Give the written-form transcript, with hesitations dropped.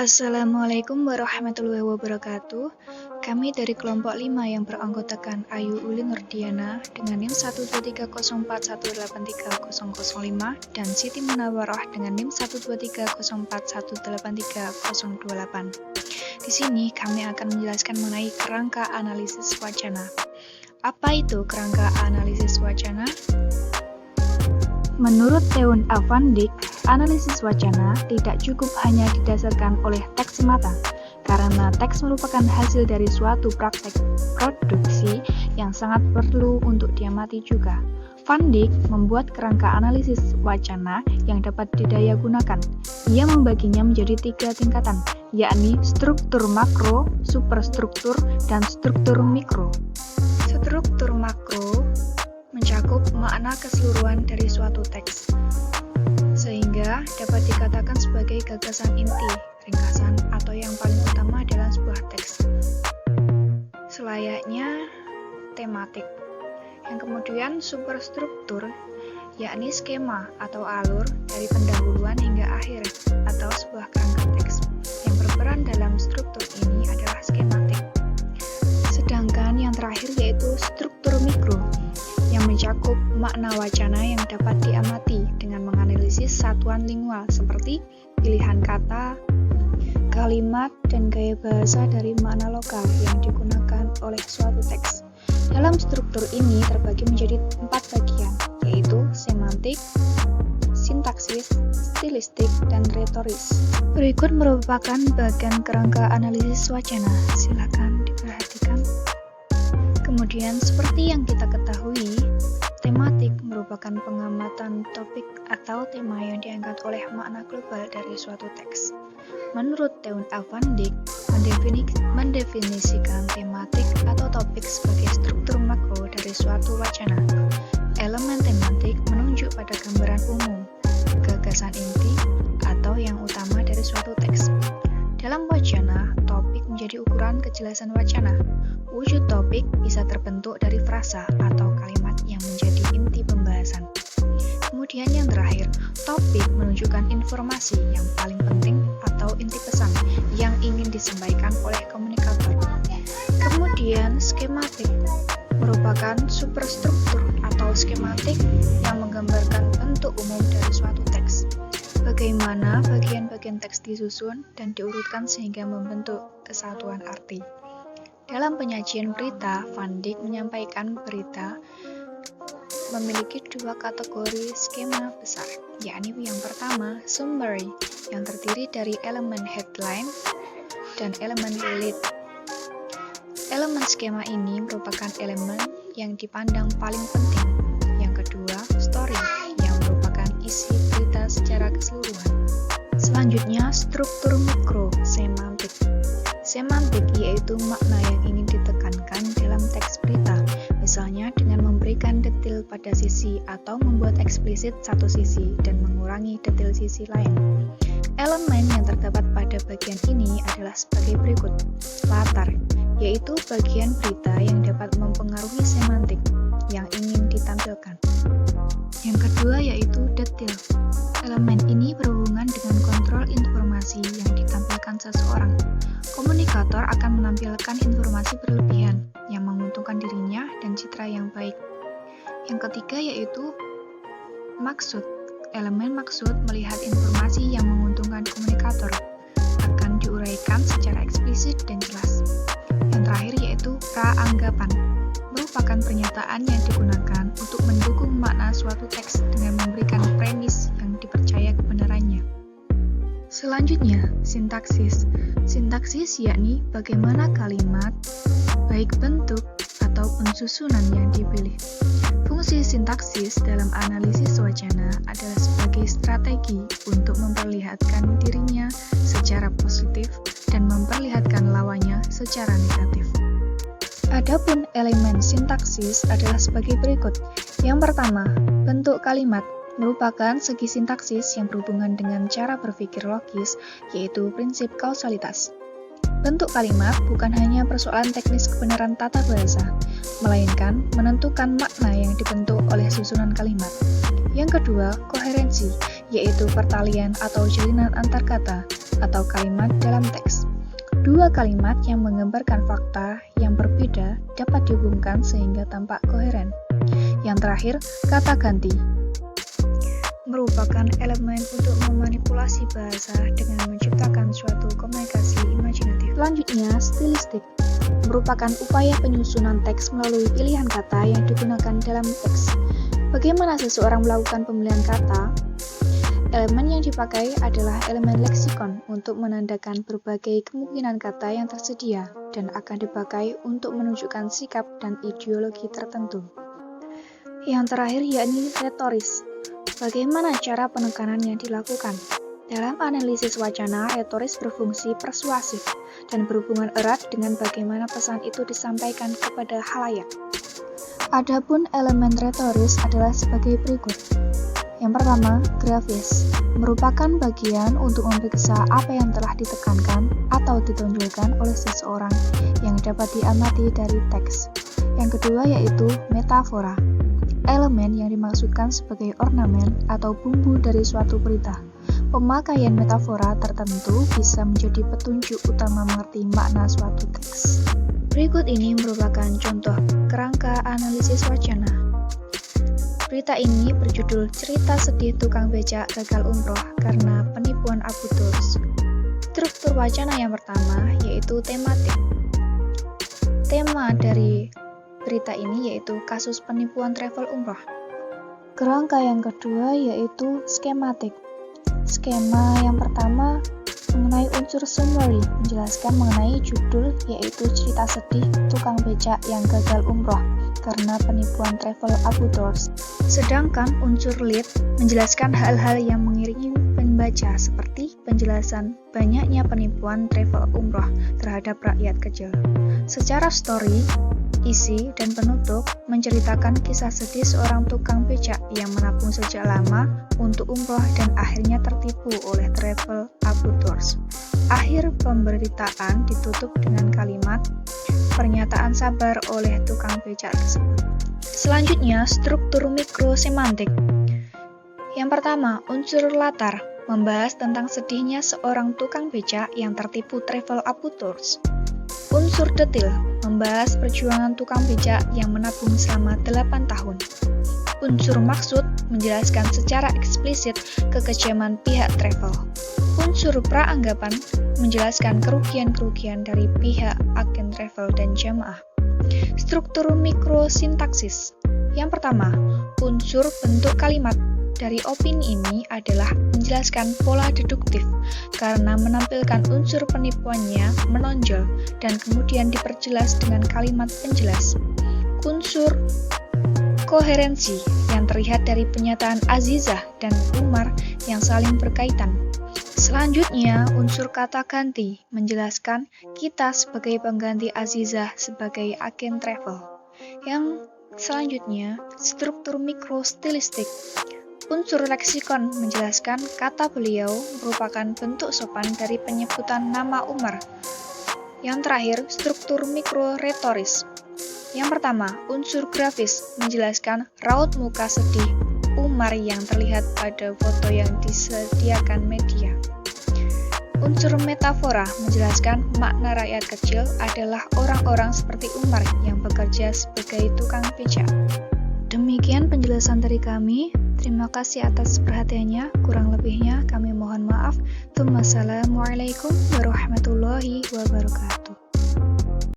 Assalamualaikum warahmatullahi wabarakatuh. Kami dari kelompok 5 yang beranggotakan Ayu Uli Nurdiana dengan NIM 12304183005 dan Siti Munawarah dengan NIM 12304183028. Di sini kami akan menjelaskan mengenai kerangka analisis wacana. Apa itu kerangka analisis wacana? Menurut Theun A. van Dijk, analisis wacana tidak cukup hanya didasarkan oleh teks semata, karena teks merupakan hasil dari suatu praktek produksi yang sangat perlu untuk diamati juga. Van Dijk membuat kerangka analisis wacana yang dapat didayagunakan. Ia membaginya menjadi 3 tingkatan, yakni struktur makro, superstruktur, dan struktur mikro. Struktur makro mencakup makna keseluruhan dari suatu teks, sehingga dapat dikatakan sebagai gagasan inti, ringkasan, atau yang paling utama dalam sebuah teks. Selayaknya tematik. Yang kemudian superstruktur, yakni skema atau alur dari pendahuluan hingga akhir atau sebuah kerangka teks. Yang berperan dalam struktur ini adalah skematik. Sedangkan yang terakhir yaitu struktur mikro, yang mencakup makna wacana yang dapat diamati dengan menganalisis satuan lingual seperti pilihan kata, kalimat, dan gaya bahasa dari makna lokal yang digunakan oleh suatu teks. Dalam struktur ini terbagi menjadi 4 bagian, yaitu semantik, sintaksis, stilistik, dan retoris. Berikut merupakan bagian kerangka analisis wacana. Silakan diperhatikan. Kemudian, seperti yang kita ketahui, tematik merupakan pengamatan topik atau tema yang diangkat oleh makna global dari suatu teks. Menurut Theun A. van Dijk, mendefinisikan tematik atau topik sebagai struktur makro dari suatu wacana. Elemen tematik menunjuk pada gambaran umum, gagasan inti, atau yang utama dari suatu teks. Dalam wacana, topik menjadi ukuran kejelasan wacana. Wujud topik bisa terbentuk dari frasa atau kalimat yang menjadi inti pembahasan. Kemudian yang terakhir, topik menunjukkan informasi yang paling penting atau inti pesan yang ingin disampaikan oleh komunikator. Kemudian skematik merupakan superstruktur atau skematik yang menggambarkan bentuk umum dari suatu teks. Bagaimana bagian-bagian teks disusun dan diurutkan sehingga membentuk kesatuan arti. Dalam penyajian berita, Van Dijk menyampaikan berita memiliki 2 kategori skema besar, yakni yang pertama, summary, yang terdiri dari elemen headline dan elemen lead. Elemen skema ini merupakan elemen yang dipandang paling penting. Yang kedua, story, yang merupakan isi berita secara keseluruhan. Selanjutnya, struktur mikro, semantik. Semantik yaitu makna yang ingin ditekankan dalam teks berita, misalnya dengan memberikan detail pada sisi atau membuat eksplisit satu sisi dan mengurangi detail sisi lain. Elemen yang terdapat pada bagian ini adalah sebagai berikut. Latar, yaitu bagian berita yang dapat mempengaruhi semantik yang ingin ditampilkan. Yang kedua yaitu detail. Elemen ini berhubungan dengan kontrol informasi yang ditampilkan seseorang. Komunikator akan menampilkan informasi berlebihan yang menguntungkan dirinya dan citra yang baik. Yang ketiga yaitu maksud. Elemen maksud melihat informasi yang menguntungkan komunikator akan diuraikan secara eksplisit dan jelas. Yang terakhir yaitu praanggapan, merupakan pernyataan yang digunakan untuk mendukung makna suatu teks dengan memberikan premis yang dipercaya kebenarannya. Selanjutnya, sintaksis. Sintaksis yakni bagaimana kalimat, baik bentuk ataupun susunan yang dipilih. Fungsi sintaksis dalam analisis wacana adalah sebagai strategi untuk memperlihatkan dirinya secara positif dan memperlihatkan lawannya secara negatif. Adapun elemen sintaksis adalah sebagai berikut. Yang pertama, bentuk kalimat merupakan segi sintaksis yang berhubungan dengan cara berpikir logis, yaitu prinsip kausalitas. Bentuk kalimat bukan hanya persoalan teknis kebenaran tata bahasa, melainkan menentukan makna yang dibentuk oleh susunan kalimat. Yang kedua, koherensi, yaitu pertalian atau jalinan antar kata atau kalimat dalam teks. Dua kalimat yang menggambarkan fakta yang berbeda dapat dihubungkan sehingga tampak koheren. Yang terakhir, kata ganti merupakan elemen untuk memanipulasi bahasa dengan menciptakan suatu komunikasi imajinatif. Selanjutnya, stilistik merupakan upaya penyusunan teks melalui pilihan kata yang digunakan dalam teks. Bagaimana seseorang melakukan pemilihan kata? Elemen yang dipakai adalah elemen leksikon untuk menandakan berbagai kemungkinan kata yang tersedia dan akan dipakai untuk menunjukkan sikap dan ideologi tertentu. Yang terakhir yakni retoris. Bagaimana cara penekanan yang dilakukan? Dalam analisis wacana, retoris berfungsi persuasif dan berhubungan erat dengan bagaimana pesan itu disampaikan kepada khalayak. Adapun elemen retoris adalah sebagai berikut. Yang pertama, grafis, merupakan bagian untuk memeriksa apa yang telah ditekankan atau ditonjolkan oleh seseorang yang dapat diamati dari teks. Yang kedua yaitu metafora, elemen yang dimaksudkan sebagai ornamen atau bumbu dari suatu berita. Pemakaian metafora tertentu bisa menjadi petunjuk utama mengerti makna suatu teks. Berikut ini merupakan contoh kerangka analisis wacana. Berita ini berjudul Cerita Sedih Tukang Becak Gagal Umroh Karena Penipuan Abu Durs. Struktur wacana yang pertama yaitu tematik. Tema dari berita ini yaitu kasus penipuan travel umroh. Kerangka yang kedua yaitu skematik. Skema yang pertama mengenai unsur summary, menjelaskan mengenai judul yaitu Cerita Sedih Tukang Becak yang Gagal Umroh Karena Penipuan Travel Abu Durs. Sedangkan unsur lead menjelaskan hal-hal yang mengiringi pembaca seperti penjelasan banyaknya penipuan travel umroh terhadap rakyat kecil. Secara story, isi dan penutup menceritakan kisah sedih seorang tukang becak yang menabung sejak lama untuk umroh dan akhirnya tertipu oleh travel Abu Durs. Akhir pemberitaan ditutup dengan kalimat pernyataan sabar oleh tukang becak tersebut. Selanjutnya, struktur mikrosemantik. Yang pertama, unsur latar, membahas tentang sedihnya seorang tukang becak yang tertipu travel Abu Durs. Unsur detail, membahas perjuangan tukang becak yang menabung selama 8 tahun. Unsur maksud, menjelaskan secara eksplisit kekejaman pihak travel. Unsur praanggapan, menjelaskan kerugian-kerugian dari pihak agen travel dan jamaah. Struktur mikrosintaksis. Yang pertama, unsur bentuk kalimat. Dari opini ini adalah menjelaskan pola deduktif karena menampilkan unsur penipuannya menonjol dan kemudian diperjelas dengan kalimat penjelas. Unsur koherensi yang terlihat dari pernyataan Azizah dan Umar yang saling berkaitan. Selanjutnya, unsur kata ganti menjelaskan kita sebagai pengganti Azizah sebagai agen travel. Yang selanjutnya, struktur mikrostilistik. Unsur leksikon menjelaskan kata beliau merupakan bentuk sopan dari penyebutan nama Umar. Yang terakhir, struktur mikroretoris. Yang pertama, unsur grafis menjelaskan raut muka sedih Umar yang terlihat pada foto yang disediakan media. Unsur metafora menjelaskan makna rakyat kecil adalah orang-orang seperti Umar yang bekerja sebagai tukang becak. Demikian penjelasan dari kami. Terima kasih atas perhatiannya. Kurang lebihnya kami mohon maaf. Wassalamualaikum warahmatullahi wabarakatuh.